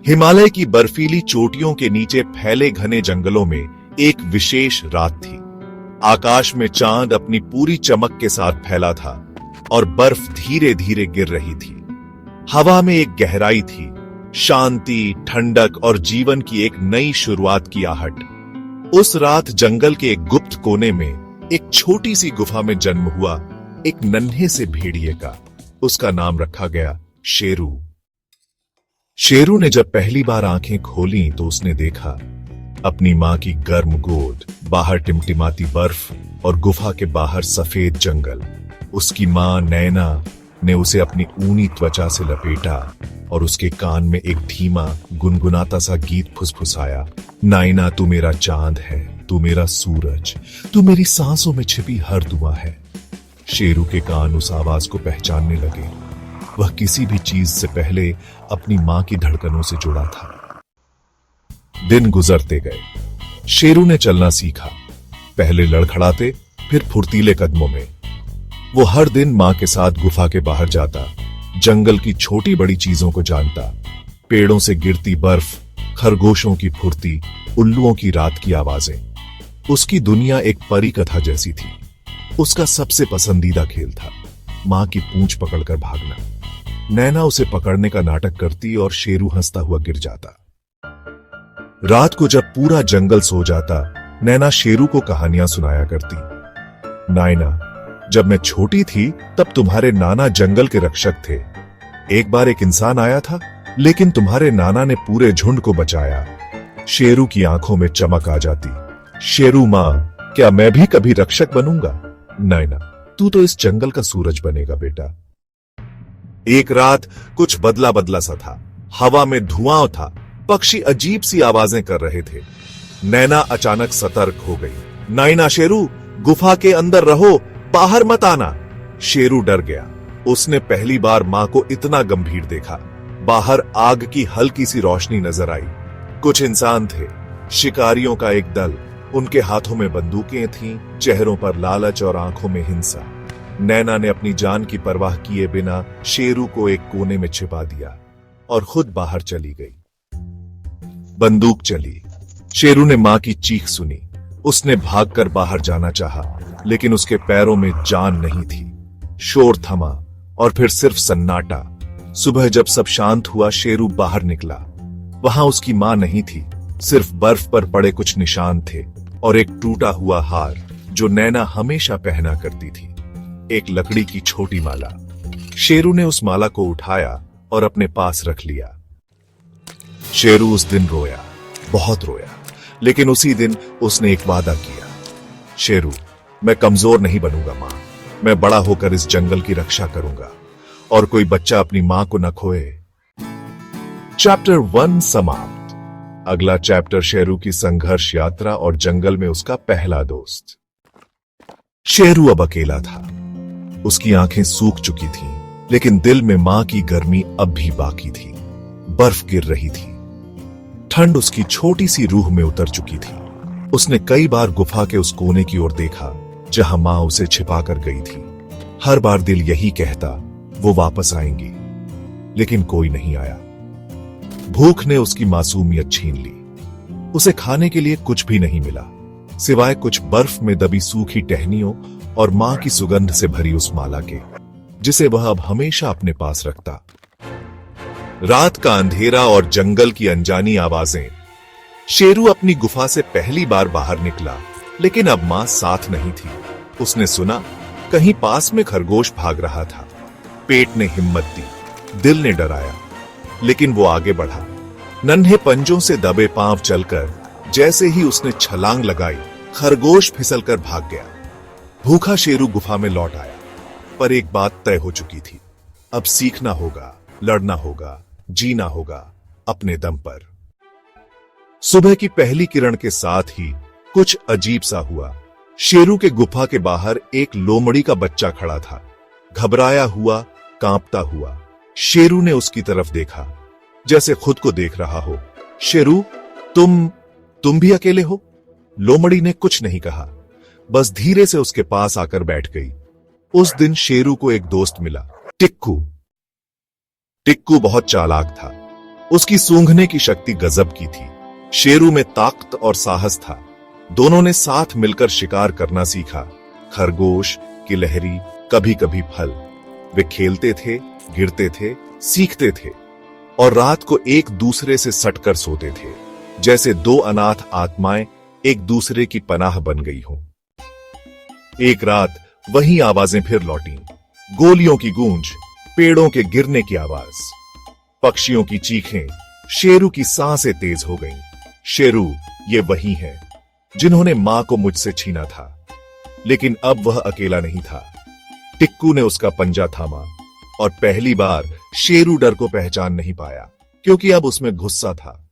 हिमालय की बर्फीली चोटियों के नीचे फैले घने जंगलों में एक विशेष रात थी। आकाश में चांद अपनी पूरी चमक के साथ फैला था और बर्फ धीरे धीरे गिर रही थी। हवा में एक गहराई थी, शांति, ठंडक और जीवन की एक नई शुरुआत की आहट। उस रात जंगल के एक गुप्त कोने में एक छोटी सी गुफा में जन्म हुआ एक नन्हे से भेड़िए का। उसका नाम रखा गया शेरू। शेरू ने जब पहली बार आंखें खोली तो उसने देखा अपनी मां की गर्म गोद, बाहर टिमटिमाती बर्फ और गुफा के बाहर सफेद जंगल। उसकी मां नैना ने उसे अपनी ऊनी त्वचा से लपेटा और उसके कान में एक धीमा गुनगुनाता सा गीत फुसफुसाया। नायना, तू मेरा चांद है, तू मेरा सूरज, तू मेरी सांसों में छिपी हर दुआ है। शेरू के कान उस आवाज को पहचानने लगे। वह किसी भी चीज से पहले अपनी मां की धड़कनों से जुड़ा था। दिन गुजरते गए। शेरू ने चलना सीखा, पहले लड़खड़ाते, फिर फुर्तीले कदमों में। वो हर दिन मां के साथ गुफा के बाहर जाता, जंगल की छोटी बड़ी चीजों को जानता। पेड़ों से गिरती बर्फ, खरगोशों की फुर्ती, उल्लुओं की रात की आवाजें। उसकी दुनिया एक परी कथा जैसी थी। उसका सबसे पसंदीदा खेल था मां की पूंछ पकड़कर भागना। नैना उसे पकड़ने का नाटक करती और शेरू हंसता हुआ गिर जाता। रात को जब पूरा जंगल सो जाता, नैना शेरू को कहानियां सुनाया करती। नायना, जब मैं छोटी थी तब तुम्हारे नाना जंगल के रक्षक थे। एक बार एक इंसान आया था, लेकिन तुम्हारे नाना ने पूरे झुंड को बचाया। शेरू की आंखों में चमक आ जाती। शेरू, मां, क्या मैं भी कभी रक्षक बनूंगा? नायना, तू तो इस जंगल का सूरज बनेगा बेटा। एक रात कुछ बदला बदला सा था। हवा में धुआं था, पक्षी अजीब सी आवाजें कर रहे थे। नैना अचानक सतर्क हो गई। नायना, शेरू, गुफा के अंदर रहो, बाहर मत आना। शेरू डर गया। उसने पहली बार मां को इतना गंभीर देखा। बाहर आग की हल्की सी रोशनी नजर आई। कुछ इंसान थे, शिकारियों का एक दल। उनके हाथों में बंदूकें थीं, चेहरों पर लालच और आंखों में हिंसा। नैना ने अपनी जान की परवाह किए बिना शेरू को एक कोने में छिपा दिया और खुद बाहर चली गई। बंदूक चली। शेरू ने मां की चीख सुनी। उसने भागकर बाहर जाना चाहा, लेकिन उसके पैरों में जान नहीं थी। शोर थमा और फिर सिर्फ सन्नाटा। सुबह जब सब शांत हुआ, शेरू बाहर निकला। वहां उसकी मां नहीं थी, सिर्फ बर्फ पर पड़े कुछ निशान थे और एक टूटा हुआ हार जो नैना हमेशा पहना करती थी, एक लकड़ी की छोटी माला। शेरू ने उस माला को उठाया और अपने पास रख लिया। शेरू उस दिन रोया, बहुत रोया, लेकिन उसी दिन उसने एक वादा किया। शेरू, मैं कमजोर नहीं बनूंगा मां, मैं बड़ा होकर इस जंगल की रक्षा करूंगा और कोई बच्चा अपनी मां को न खोए। चैप्टर 1 समाप्त। अगला चैप्टर शेरू की संघर्ष यात्रा और जंगल में उसका पहला दोस्त। शेरू अब अकेला था। उसकी आंखें सूख चुकी थीं, लेकिन दिल में मां की गर्मी अब भी बाकी थी। बर्फ गिर रही थी, ठंड उसकी छोटी सी रूह में उतर चुकी थी। उसने कई बार गुफा के उस कोने की ओर देखा जहां मां उसे छिपाकर गई थी। हर बार दिल यही कहता, वो वापस आएंगी, लेकिन कोई नहीं आया। भूख ने उसकी मासूमियत छीन ली। उसे खाने के लिए कुछ भी नहीं मिला, सिवाय कुछ बर्फ में दबी सूखी टहनियों और मां की सुगंध से भरी उस माला के, जिसे वह अब हमेशा अपने पास रखता। रात का अंधेरा और जंगल की अनजानी आवाजें। शेरू अपनी गुफा से पहली बार बाहर निकला, लेकिन अब मां साथ नहीं थी। उसने सुना कहीं पास में खरगोश भाग रहा था। पेट ने हिम्मत दी, दिल ने डराया, लेकिन वो आगे बढ़ा। नन्हे पंजों से दबे पांव चलकर जैसे ही उसने छलांग लगाई, खरगोश फिसलकर भाग गया। भूखा शेरू गुफा में लौट आया, पर एक बात तय हो चुकी थी, अब सीखना होगा, लड़ना होगा, जीना होगा अपने दम पर। सुबह की पहली किरण के साथ ही कुछ अजीब सा हुआ। शेरू के गुफा के बाहर एक लोमड़ी का बच्चा खड़ा था, घबराया हुआ, कांपता हुआ। शेरू ने उसकी तरफ देखा, जैसे खुद को देख रहा हो। शेरू, तुम भी अकेले हो? लोमड़ी ने कुछ नहीं कहा, बस धीरे से उसके पास आकर बैठ गई। उस दिन शेरू को एक दोस्त मिला, टिक्कू। टिक्कू बहुत चालाक था। उसकी सूंघने की शक्ति गजब की थी। शेरू में ताकत और साहस था। दोनों ने साथ मिलकर शिकार करना सीखा, खरगोश, गिलहरी, कभी कभी फल। वे खेलते थे, गिरते थे, सीखते थे और रात को एक दूसरे से सटकर सोते थे, जैसे दो अनाथ आत्माएं एक दूसरे की पनाह बन गई हों। एक रात वही आवाजें फिर लौटीं, गोलियों की गूंज, पेड़ों के गिरने की आवाज, पक्षियों की चीखें। शेरू की सांसें तेज हो गईं। शेरू, ये वही हैं जिन्होंने मां को मुझसे छीना था। लेकिन अब वह अकेला नहीं था। टिक्कू ने उसका पंजा थामा और पहली बार शेरू डर को पहचान नहीं पाया, क्योंकि अब उसमें गुस्सा था।